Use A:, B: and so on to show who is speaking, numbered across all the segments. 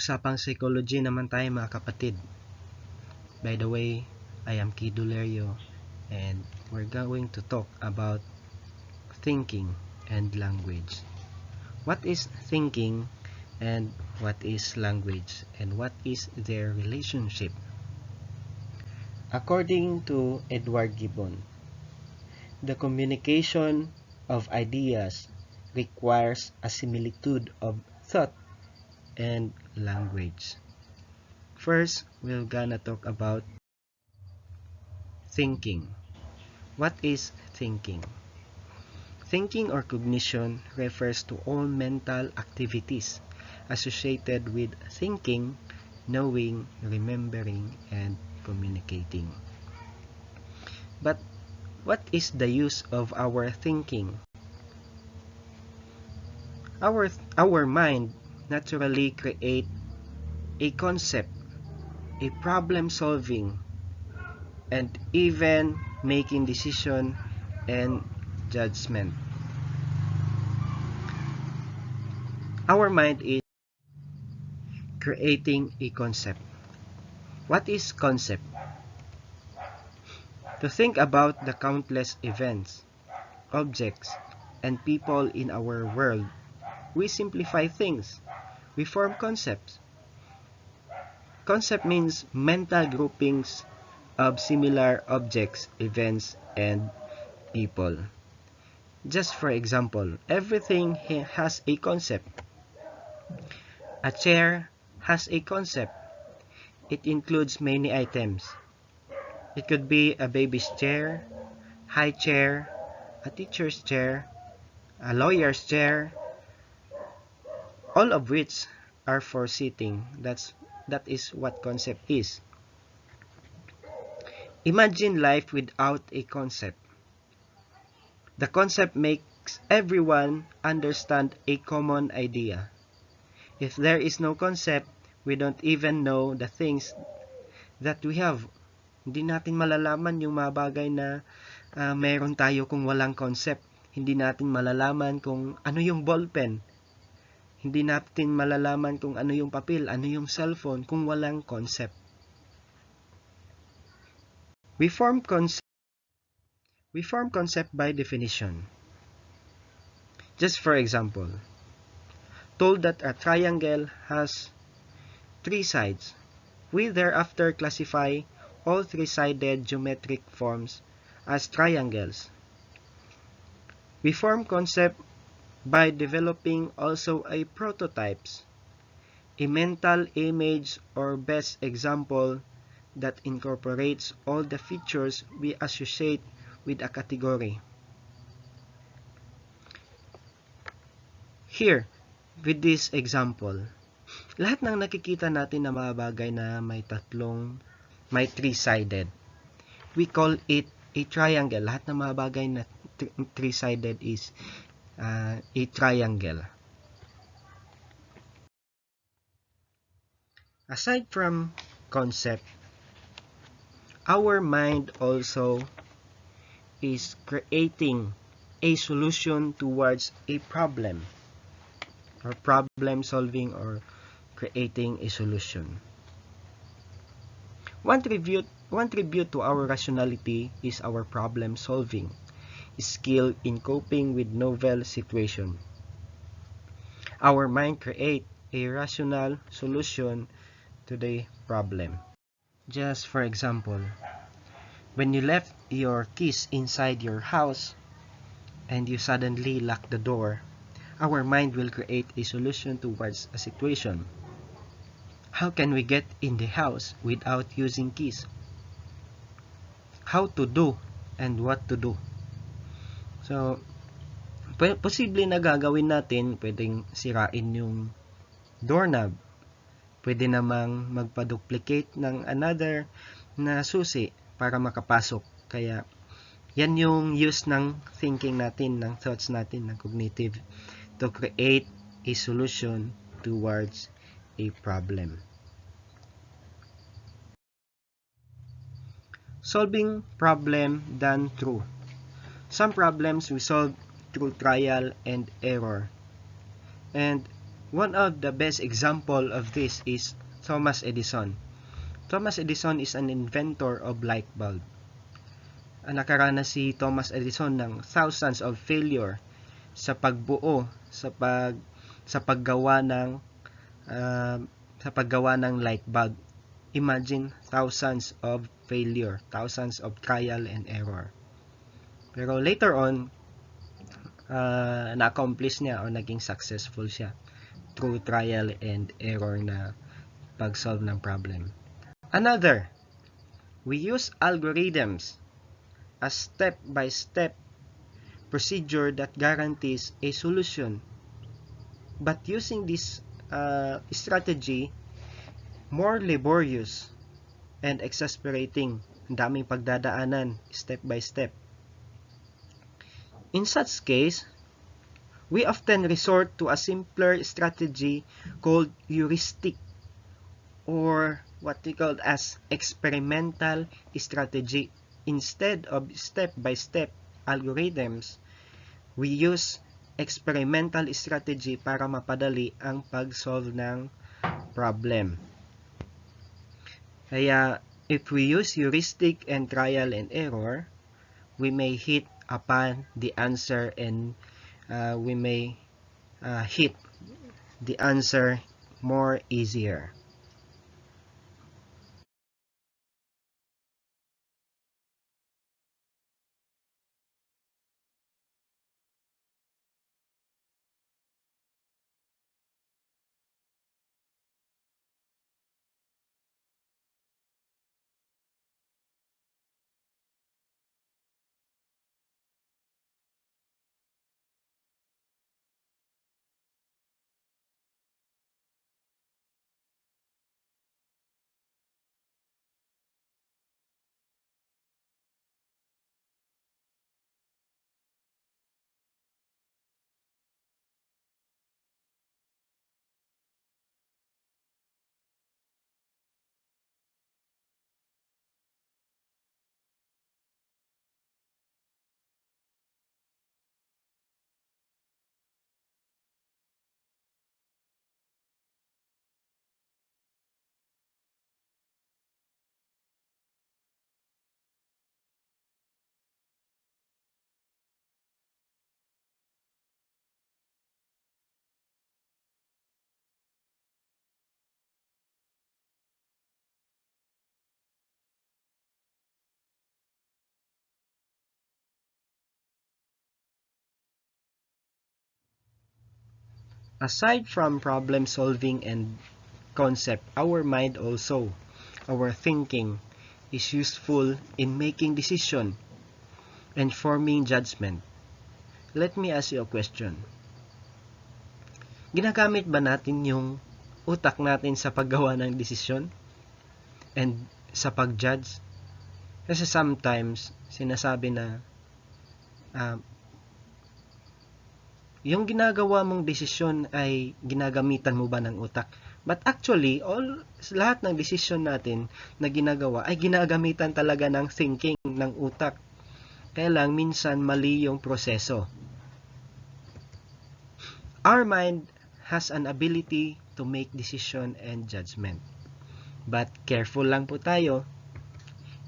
A: Usapang psychology naman tayo mga kapatid. By the way, I am Kido Lerio and we're going to talk about thinking and language. What is thinking and what is language and what is their relationship? According to Edward Gibbon, the communication of ideas requires a similitude of thought and language. First, we're gonna talk about thinking. What is thinking? Thinking or cognition refers to all mental activities associated with thinking, knowing, remembering, and communicating. But what is the use of our thinking? Our mind naturally create a concept, a problem solving, and even making decision and judgment. Our mind is creating a concept. What is concept? To think about the countless events, objects, and people in our world, we simplify things. We form concepts. Concept means mental groupings of similar objects, events, and people. Just for example, everything has a concept. A chair has a concept. It includes many items. It could be a baby's chair, high chair, a teacher's chair, a lawyer's chair, all of which are for sitting. That is what concept is. Imagine life without a concept. The concept makes everyone understand a common idea. If there is no concept, we don't even know the things that we have. Hindi natin malalaman yung mga bagay na meron tayo kung walang concept. Hindi natin malalaman kung ano yung ballpen. Hindi natin malalaman kung ano yung papel, ano yung cellphone kung walang concept. We form concept by definition. Just for example, told that a triangle has 3 sides. We thereafter classify all 3-sided geometric forms as triangles. We form concept by developing also a prototypes, a mental image or best example that incorporates all the features we associate with a category. Here, with this example, lahat ng nakikita natin na mga bagay na may 3-sided. We call it a triangle. Lahat ng mga bagay na 3-sided is a triangle. Aside from concept, our mind also is creating a solution towards a problem, or problem solving, or creating a solution. One tribute to our rationality is our problem solving skill in coping with novel situation. Our mind create a rational solution to the problem. Just for example, when you left your keys inside your house and you suddenly lock the door, our mind will create a solution towards a situation. How can we get in the house without using keys? How to do and what to do. So, posible na gagawin natin, pwedeng sirain yung doorknob. Pwede namang magpa-duplicate ng another na susi para makapasok. Kaya, yan yung use ng thinking natin, ng thoughts natin, ng cognitive, to create a solution towards a problem. Solving problem done through. Some problems we solve through trial and error. And One of the best example of this is Thomas Edison. Thomas Edison is an inventor of light bulb. Nakaranas si Thomas Edison ng thousands of failure sa pagbuo sa paggawa ng uh, light bulb. Imagine thousands of failure, thousands of trial and error. Pero later on, na-accomplish niya o naging successful siya through trial and error na pag-solve ng problem. Another, we use algorithms as step-by-step procedure that guarantees a solution. But using this strategy, more laborious and exasperating. Ang daming pagdadaanan, step by step. In such case, we often resort to a simpler strategy called heuristic, or what we call as experimental strategy. Instead of step-by-step algorithms, we use experimental strategy para mapadali ang pag-solve ng problem. Kaya, if we use heuristic and trial and error, we may hit upon the answer and we may hit the answer more easier. Aside from problem solving and concept, our mind also, our thinking, is useful in making decision and forming judgment. Let me ask you a question. Ginagamit ba natin yung utak natin sa paggawa ng desisyon and sa pag-judge? Kasi sometimes, sinasabi na yung ginagawa mong desisyon ay ginagamitan mo ba ng utak? But actually, lahat ng desisyon natin na ginagawa ay ginagamitan talaga ng thinking, ng utak. Kaya lang, minsan mali yung proseso. Our mind has an ability to make decision and judgment. But careful lang po tayo.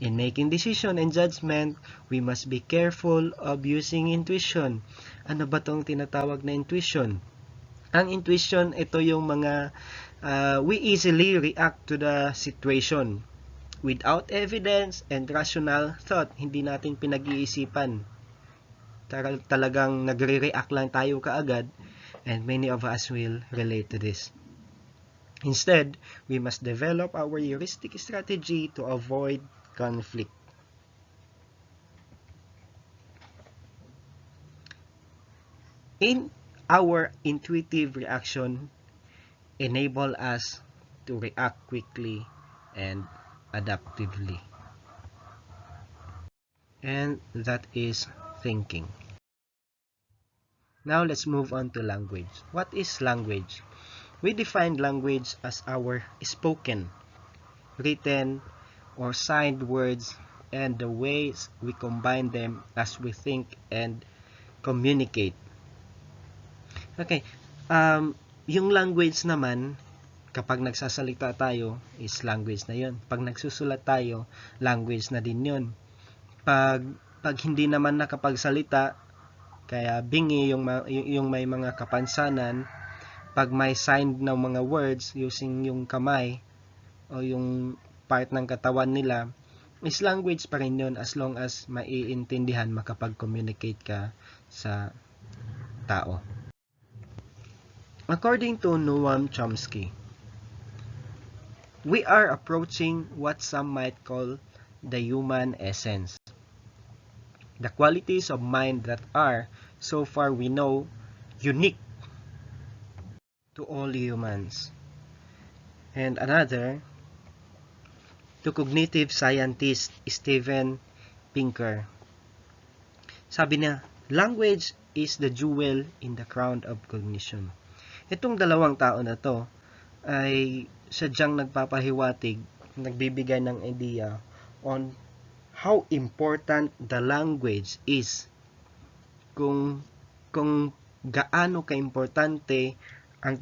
A: In making decision and judgment, we must be careful of using intuition. Ano ba tong tinatawag na intuition? Ang intuition, ito yung mga we easily react to the situation. Without evidence and rational thought, hindi natin pinag-iisipan. Talagang nagre-react lang tayo kaagad, and many of us will relate to this. Instead, we must develop our heuristic strategy to avoid conflict. In our intuitive reaction enable us to react quickly and adaptively. And that is thinking. Now let's move on to language. What is language? We define language as our spoken, written, or signed words and the ways we combine them as we think and communicate. Okay, Yung language naman, kapag nagsasalita tayo, is language na yun. Pag nagsusulat tayo, language na din yun. Pag hindi naman nakapagsalita, kaya bingi yung may mga kapansanan, pag may sign ng mga words using yung kamay o yung part ng katawan nila, is language pa rin yun as long as maiintindihan, makapag-communicate ka sa tao. According to Noam Chomsky, we are approaching what some might call the human essence. The qualities of mind that are, so far we know, unique to all humans. And another, to cognitive scientist Steven Pinker, sabi niya, language is the jewel in the crown of cognition. Itong dalawang tao na to ay sadyang nagpapahiwatig, nagbibigay ng idea on how important the language is, kung gaano kaimportante ang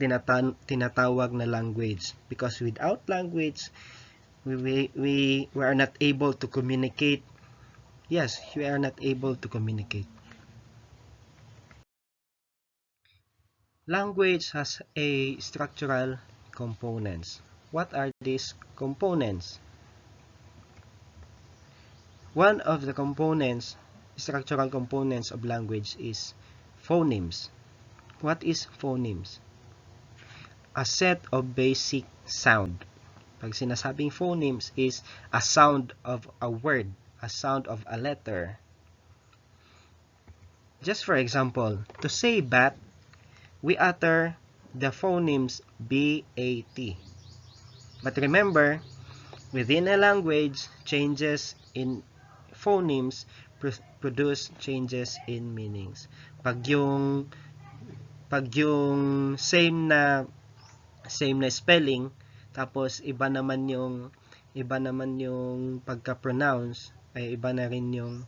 A: tinatawag na language, because without language we are not able to communicate. Yes, we are not able to communicate. Language has a structural components. What are these components? One of the components, structural components of language is phonemes. What is phonemes? A set of basic sound. Pag sinasabing phonemes is a sound of a word, a sound of a letter. Just for example, to say bat, we utter the phonemes B-A-T. But remember, within a language, changes in phonemes produce changes in meanings. Pag yung same na spelling, tapos iba naman yung pagka-pronounce, ay iba na rin yung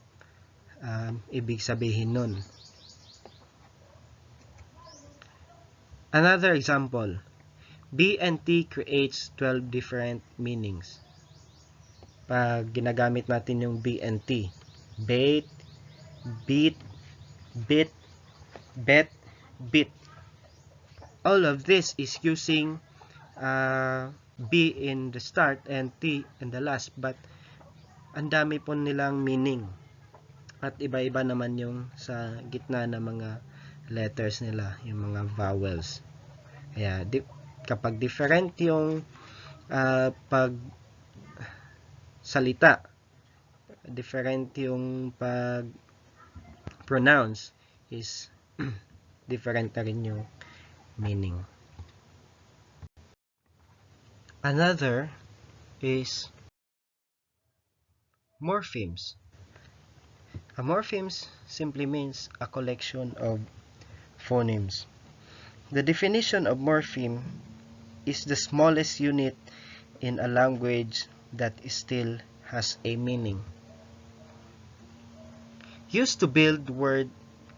A: ibig sabihin nun. Another example, B and T creates 12 different meanings. Pag ginagamit natin yung B and T, bait, beat, bit, bet, bit. All of this is using B in the start and T in the last, but ang dami po nilang meaning. At iba-iba naman yung sa gitna ng mga letters nila, yung mga vowels. Kaya kapag different yung pag salita, different yung pag pronounce, is different na rin yung meaning. Another is morphemes. A morphemes simply means a collection of phonemes. The definition of morpheme is the smallest unit in a language that still has a meaning. Used to build word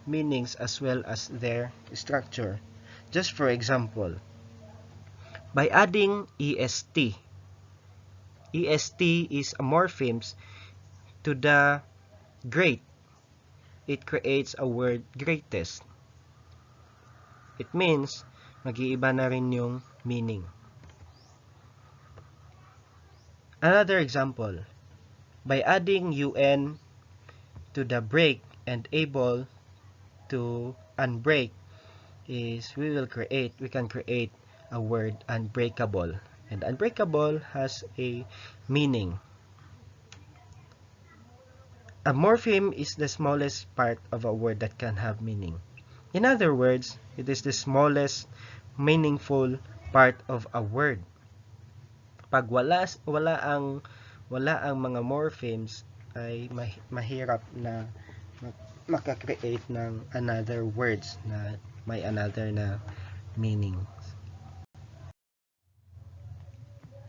A: meanings as well as their structure. Just for example, by adding est is a morphemes to the great, it creates a word greatest. It means mag-iiba na rin yung meaning. Another example, by adding un to the break and able to unbreak, is we can create a word unbreakable, and unbreakable has a meaning. A morpheme is the smallest part of a word that can have meaning. In other words, it is the smallest meaningful part of a word. Pag wala ang mga morphemes, ay mahirap na makakreate ng another words na may another na meaning.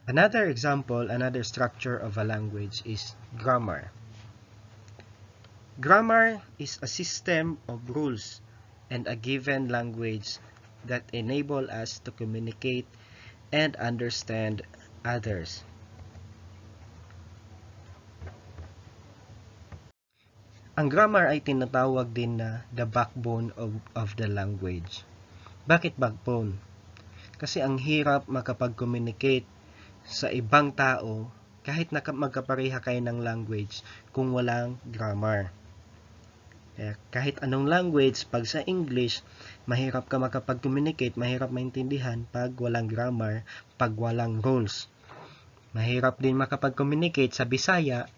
A: Another example, another structure of a language is grammar. Grammar is a system of rules and a given language that enable us to communicate and understand others. Ang grammar ay tinatawag din na the backbone of the language. Bakit backbone? Kasi ang hirap makapag-communicate sa ibang tao kahit magkapareha kayo ng language kung walang grammar. Kaya kahit anong language, pag sa English, mahirap ka makapag-communicate, mahirap maintindihan pag walang grammar, pag walang rules. Mahirap din makapag-communicate sa Bisaya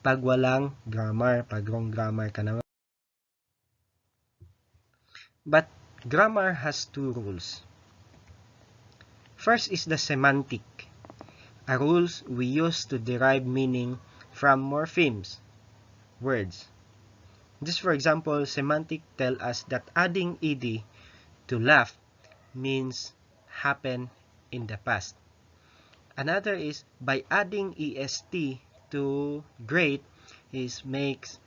A: pag walang grammar, pag wrong grammar ka naman. But grammar has two rules. First is the semantic, a rules we use to derive meaning from morphemes, words. Just for example, semantic tell us that adding ed to laugh means happen in the past. Another is by adding est to great is makes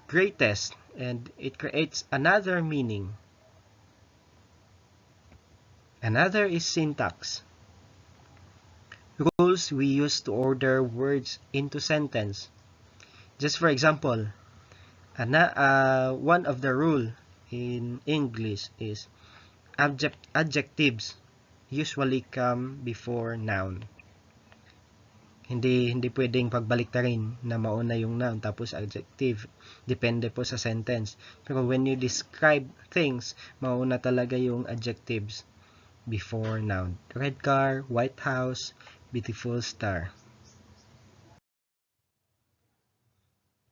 A: greatest, and it creates another meaning. Another is syntax. Rules we use to order words into sentence. Just for example, one of the rule in English is adjectives usually come before noun. Hindi pwedeng pagbaliktarin na mauna yung noun tapos adjective. Depende po sa sentence. Pero when you describe things, mauna talaga yung adjectives before noun. Red car, white house, beautiful star.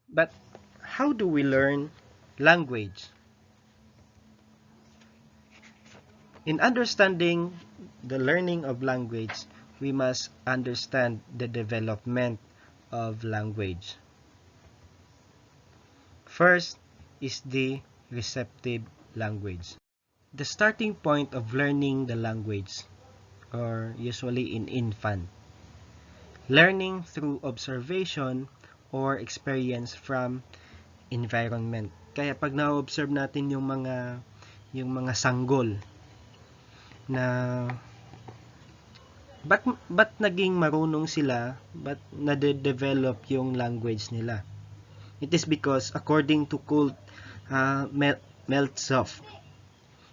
A: But how do we learn language? In understanding the learning of language, we must understand the development of language. First is the receptive language. The starting point of learning the language, or usually in infant. Learning through observation or experience from environment. Kaya pag na-observe natin yung mga sanggol na ba't naging marunong sila, ba't nade-develop yung language nila. It is because according to Kult Meltzoff,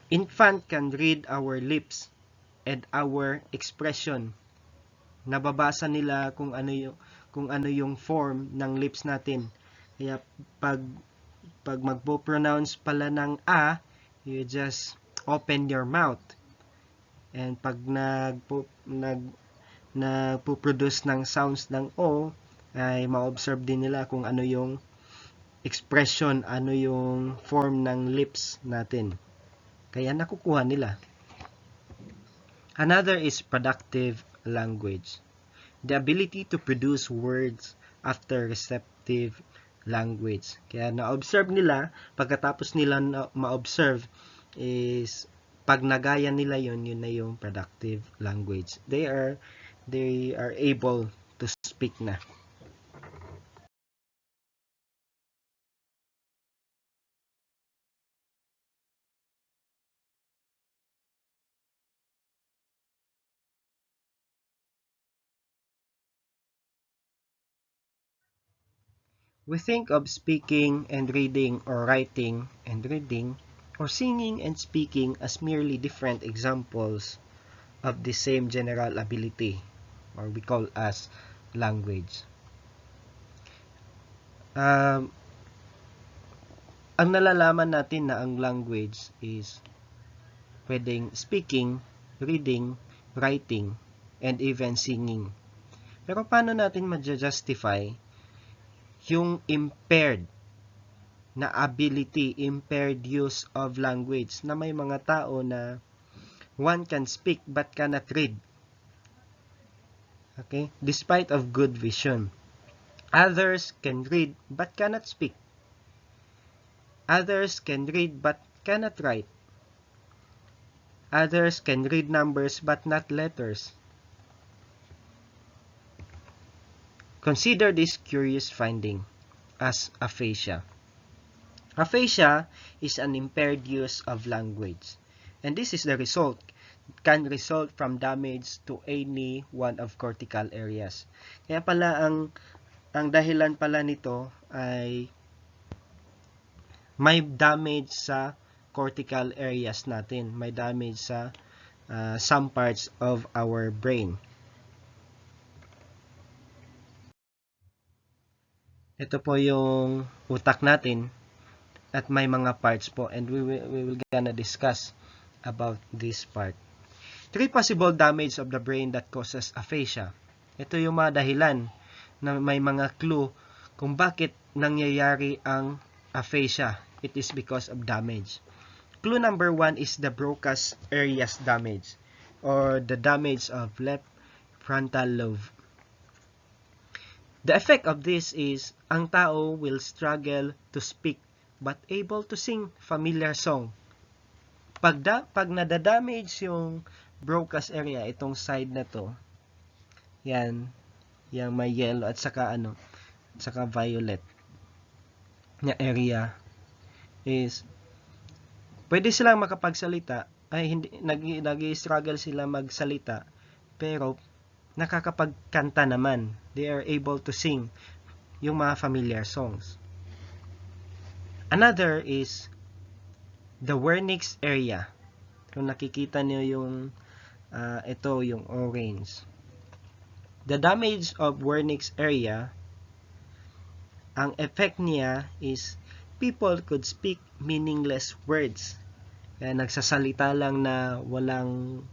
A: infant can read our lips and our expression. Nababasa nila kung ano yung form ng lips natin. Kaya pag magpo-pronounce pala ng a, you just open your mouth. And pag nagpo-produce ng sounds ng o, ay ma-observe din nila kung ano yung expression, ano yung form ng lips natin. Kaya nakukuha nila. Another is productive language. The ability to produce words after receptive language. Kaya na-observe nila, pagkatapos nila ma-observe is pag nagaya nila yun na yung productive language. They are able to speak na. We think of speaking and reading, or writing and reading, or singing and speaking as merely different examples of the same general ability, or we call as language. Ang nalalaman natin na ang language is pwedeng speaking, reading, writing, and even singing. Pero paano natin ma-justify yung impaired na ability, impaired use of language, na may mga tao na one can speak but cannot read. Okay? Despite of good vision. Others can read but cannot speak. Others can read but cannot write. Others can read numbers but not letters. Consider this curious finding as aphasia. Aphasia is an impaired use of language. And this is the result. Can result from damage to any one of cortical areas. Kaya pala ang dahilan pala nito ay may damage sa cortical areas natin. May damage sa some parts of our brain. Ito po yung utak natin at may mga parts po, and we will gonna discuss about this part. 3 possible damage of the brain that causes aphasia. Ito yung mga dahilan na may mga clue kung bakit nangyayari ang aphasia. It is because of damage. Clue number 1 is the Broca's areas damage, or the damage of left frontal lobe. The effect of this is, ang tao will struggle to speak but able to sing familiar song. Pag nadadamage yung Broca's area, itong side na to, yan, yung may yellow at saka saka violet na area, is pwede silang makapagsalita, ay hindi nag-struggle sila magsalita, pero nakakapagkanta naman. They are able to sing yung mga familiar songs. Another is the Wernicke's area. Kung nakikita niyo yung ito yung orange. The damage of Wernicke's area, ang effect niya is people could speak meaningless words. Kaya nagsasalita lang na walang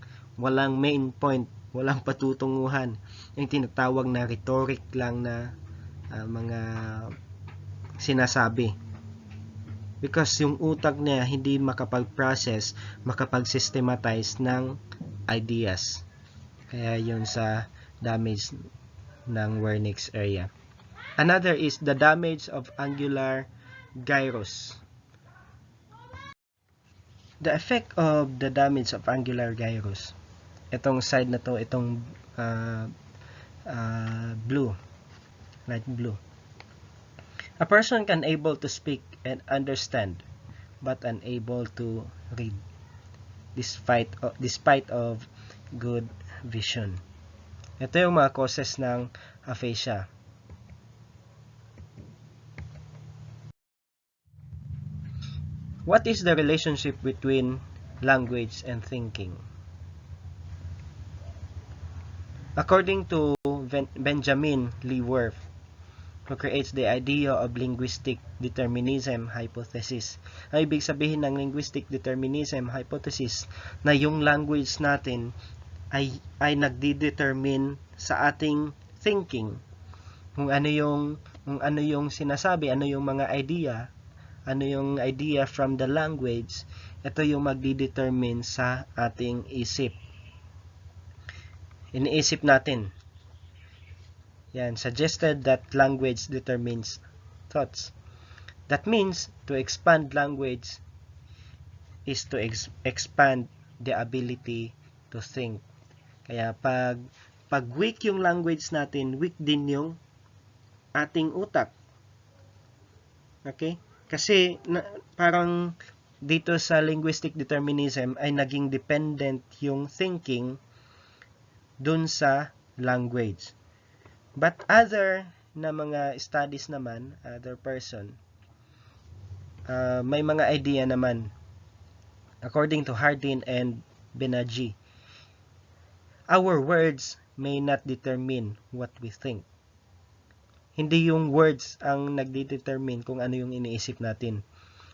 A: main point, walang patutunguhan. Yung tinatawag na rhetoric lang na mga sinasabi. Because yung utak niya hindi makapag-process, makapag-systematize ng ideas. Kaya yun sa damage ng Wernicke's area. Another is the damage of angular gyrus. The effect of the damage of angular gyrus, itong side na to, itong blue, light blue. A person can able to speak and understand but unable to read despite of good vision. Ito yung mga causes ng aphasia. What is the relationship between language and thinking? According to Benjamin Lee Worth, who creates the idea of linguistic determinism hypothesis. Ang ibig sabihin ng linguistic determinism hypothesis na yung language natin ay nagdi-determine sa ating thinking. Kung ano yung sinasabi, ano yung mga idea, ano yung idea from the language, ito yung magdi-determine sa ating isip. Iniisip natin. Yan, suggested that language determines thoughts. That means to expand language is to expand the ability to think. Kaya pag weak yung language natin, weak din yung ating utak. Okay? Kasi parang dito sa linguistic determinism ay naging dependent yung thinking dun sa language. But other na mga studies naman, other person, may mga idea naman. According to Hardin and Benaji, our words may not determine what we think. Hindi yung words ang nagdedetermine kung ano yung iniisip natin.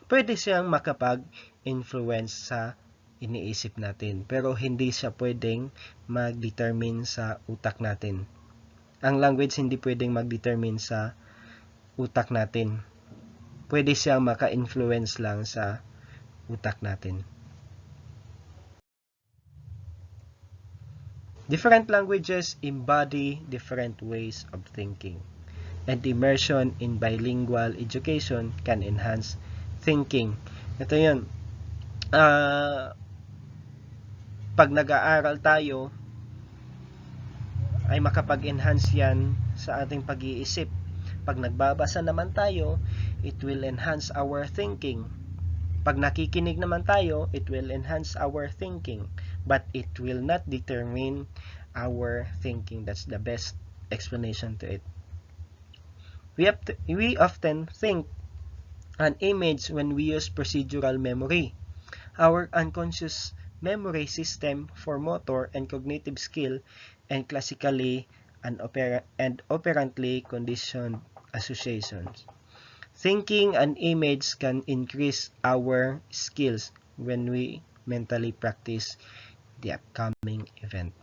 A: Pwede siyang makapag-influence sa iniisip natin, pero hindi siya pwedeng mag-determine sa utak natin. Ang language hindi pwedeng mag-determine sa utak natin. Pwede siyang maka-influence lang sa utak natin. Different languages embody different ways of thinking, and immersion in bilingual education can enhance thinking. Ito yun. Pag nag-aaral tayo, ay makapag-enhance yan sa ating pag-iisip. Pag nagbabasa naman tayo, it will enhance our thinking. Pag nakikinig naman tayo, it will enhance our thinking, but it will not determine our thinking. That's the best explanation to it. We often think an image when we use procedural memory. Our unconscious memory system for motor and cognitive skill and classically and operantly conditioned associations. Thinking an image can increase our skills when we mentally practice the upcoming event.